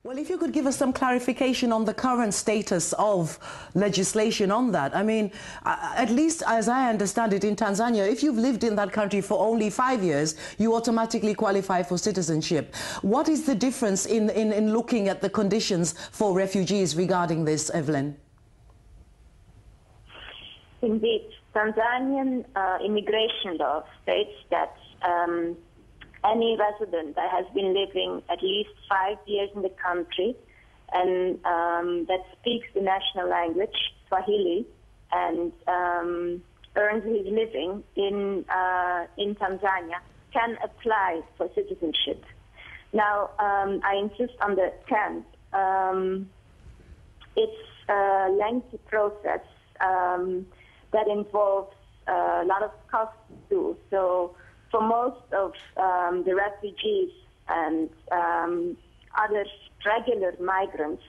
Well, if you could give us some clarification on the current status of legislation on that. I mean, at least as I understand it in Tanzania, if you've lived in that country for only 5 years, you automatically qualify for citizenship. What is the difference in looking at the conditions for refugees regarding this, Eveline? Indeed, Tanzanian immigration law states that any resident that has been living at least 5 years in the country and that speaks the national language, Swahili, and earns his living in Tanzania can apply for citizenship. Now, I insist on the can. It's a lengthy process that involves a lot of costs too. So for most of the refugees and other regular migrants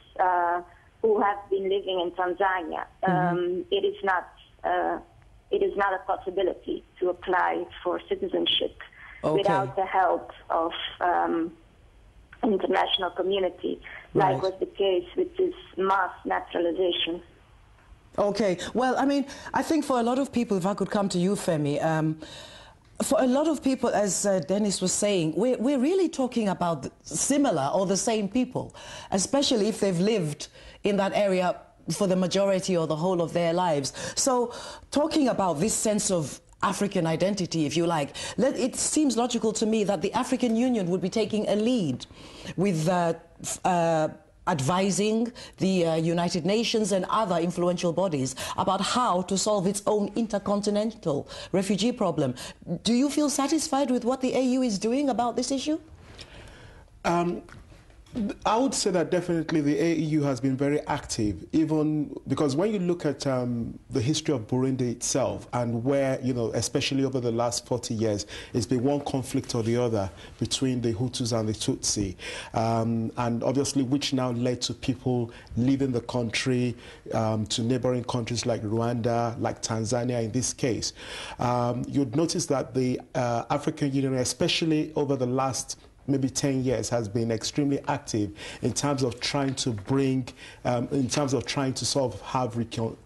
who have been living in Tanzania, it is not a possibility to apply for citizenship without the help of international community, like was the case with this mass naturalization. Okay. Well, I mean, I think for a lot of people, if I could come to you, Femi, for a lot of people, as Dennis was saying, we're really talking about similar or the same people, especially if they've lived in that area for the majority or the whole of their lives. So talking about this sense of African identity, if you like, it seems logical to me that the African Union would be taking a lead with advising the United Nations and other influential bodies about how to solve its own intercontinental refugee problem. Do you feel satisfied with what the AU is doing about this issue? I would say that definitely the AU has been very active, even because when you look at the history of Burundi itself and where, you know, especially over the last 40 years, it's been one conflict or the other between the Hutus and the Tutsi, and obviously which now led to people leaving the country to neighboring countries like Rwanda, like Tanzania in this case. You'd notice that the African Union, especially over the last maybe 10 years, has been extremely active in terms of trying to bring, in terms of trying to sort of have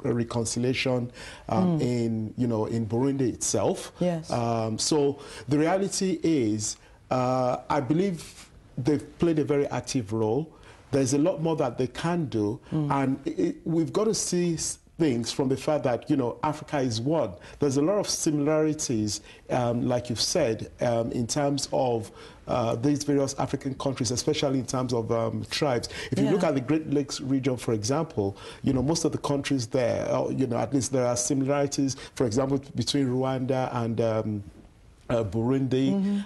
reconciliation in, you know, in Burundi itself. Yes. So the reality is, I believe they've played a very active role. There's a lot more that they can do, and we've got to see things from the fact that, you know, Africa is one. There's a lot of similarities, like you've said, in terms of these various African countries, especially in terms of tribes. If you look at the Great Lakes region, for example, you know, most of the countries there, you know, at least there are similarities, for example, between Rwanda and Burundi.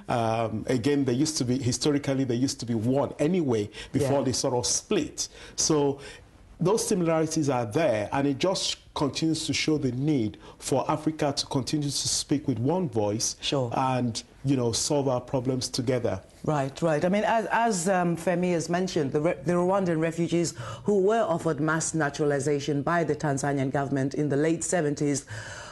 Again, they used to be, historically, they used to be one anyway before they sort of split. So those similarities are there, and it just continues to show the need for Africa to continue to speak with one voice and, you know, solve our problems together. Right, right. I mean, as Femi has mentioned, the Rwandan refugees who were offered mass naturalization by the Tanzanian government in the late 70s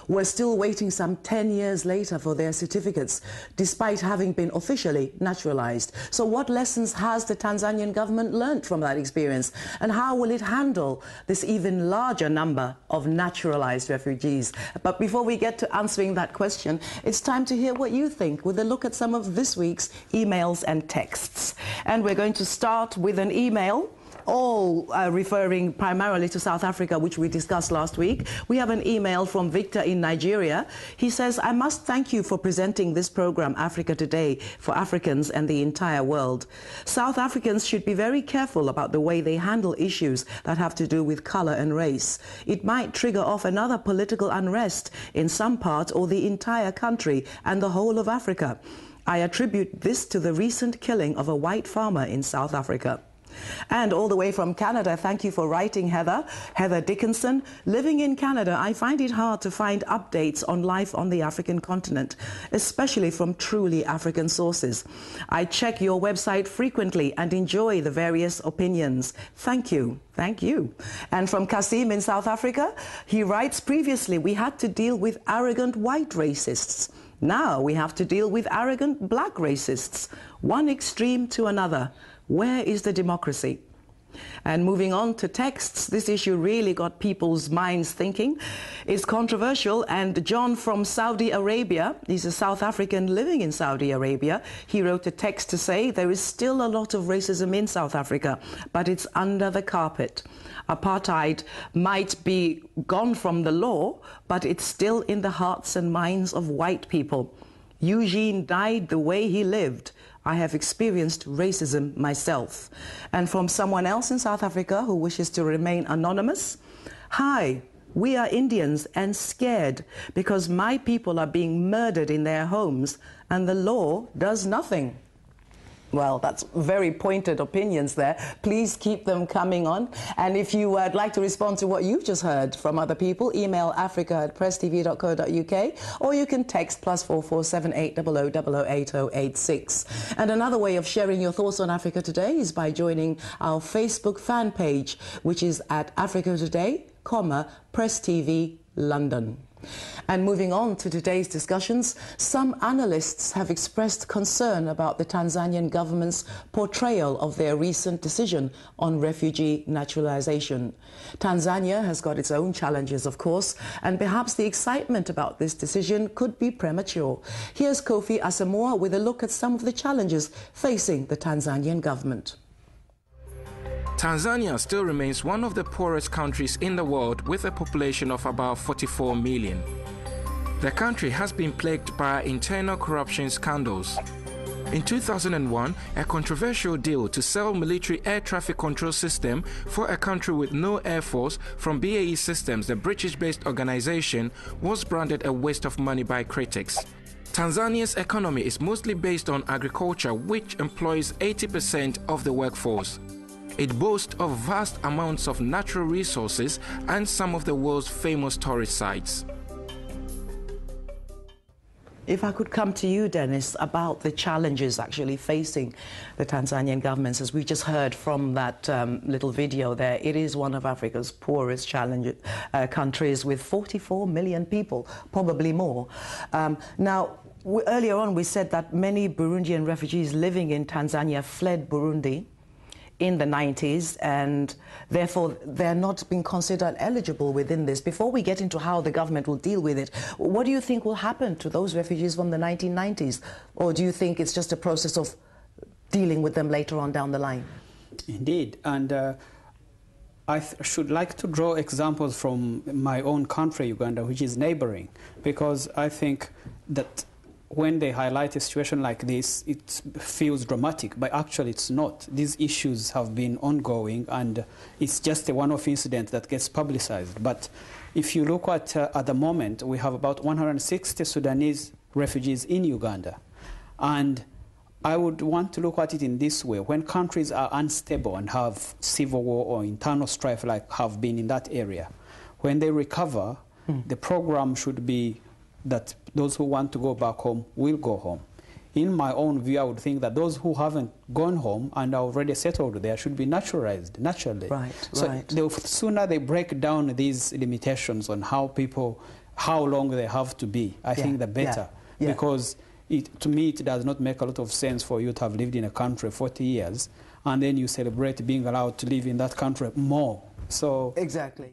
were still waiting some 10 years later for their certificates, despite having been officially naturalized. So what lessons has the Tanzanian government learned from that experience? And how will it handle this even larger number of naturalized refugees? But before we get to answering that question, it's time to hear what you think with a look at some of this week's emails and texts. And we're going to start with an email, all referring primarily to South Africa, which we discussed last week. We have an email from Victor in Nigeria. He says, I must thank you for presenting this program, Africa Today, for Africans and the entire world. South Africans should be very careful about the way they handle issues that have to do with color and race. It might trigger off another political unrest in some part or the entire country and the whole of Africa. I attribute this to the recent killing of a white farmer in South Africa. And all the way from Canada, thank you for writing, Heather. Heather Dickinson. Living in Canada, I find it hard to find updates on life on the African continent, especially from truly African sources. I check your website frequently and enjoy the various opinions. Thank you. Thank you. And from Kasim in South Africa, he writes, previously we had to deal with arrogant white racists. Now we have to deal with arrogant black racists. One extreme to another. Where is the democracy? And moving on to texts, this issue really got people's minds thinking. It's controversial, and John from Saudi Arabia, he's a South African living in Saudi Arabia, he wrote a text to say there is still a lot of racism in South Africa, but it's under the carpet. Apartheid might be gone from the law, but it's still in the hearts and minds of white people. Eugene died the way he lived. I have experienced racism myself. And from someone else in South Africa who wishes to remain anonymous, hi, we are Indians and scared because my people are being murdered in their homes and the law does nothing. Well, that's very pointed opinions there. Please keep them coming on. And if you would like to respond to what you've just heard from other people, email africa@presstv.co.uk, or you can text +44 7800 008086. And another way of sharing your thoughts on Africa Today is by joining our Facebook fan page, which is at Africa Today, Press TV London. And moving on to today's discussions, some analysts have expressed concern about the Tanzanian government's portrayal of their recent decision on refugee naturalization. Tanzania has got its own challenges, of course, and perhaps the excitement about this decision could be premature. Here's Kofi Asamoah with a look at some of the challenges facing the Tanzanian government. Tanzania still remains one of the poorest countries in the world with a population of about 44 million. The country has been plagued by internal corruption scandals. In 2001, a controversial deal to sell military air traffic control system for a country with no air force from BAE Systems, the British-based organization, was branded a waste of money by critics. Tanzania's economy is mostly based on agriculture, which employs 80% of the workforce. It boasts of vast amounts of natural resources and some of the world's famous tourist sites. If I could come to you, Dennis, about the challenges actually facing the Tanzanian governments, as we just heard from that little video there, it is one of Africa's poorest countries with 44 million people, probably more. Now, earlier on we said that many Burundian refugees living in Tanzania fled Burundi in the 90s, and therefore they're not being considered eligible within this. Before we get into how the government will deal with it, what do you think will happen to those refugees from the 1990s? Or do you think it's just a process of dealing with them later on down the line? Indeed, and I should like to draw examples from my own country, Uganda, which is neighboring, because I think that when they highlight a situation like this, it feels dramatic, but actually it's not. These issues have been ongoing, and it's just a one-off incident that gets publicized. But if you look at the moment, we have about 160 Sudanese refugees in Uganda. And I would want to look at it in this way. When countries are unstable and have civil war or internal strife like have been in that area, when they recover, the program should be that those who want to go back home will go home. In my own view, I would think that those who haven't gone home and are already settled there should be naturalized naturally. Right, so right. The sooner they break down these limitations on how long they have to be, I think the better. Yeah. Because to me, it does not make a lot of sense for you to have lived in a country 40 years and then you celebrate being allowed to live in that country more. So exactly.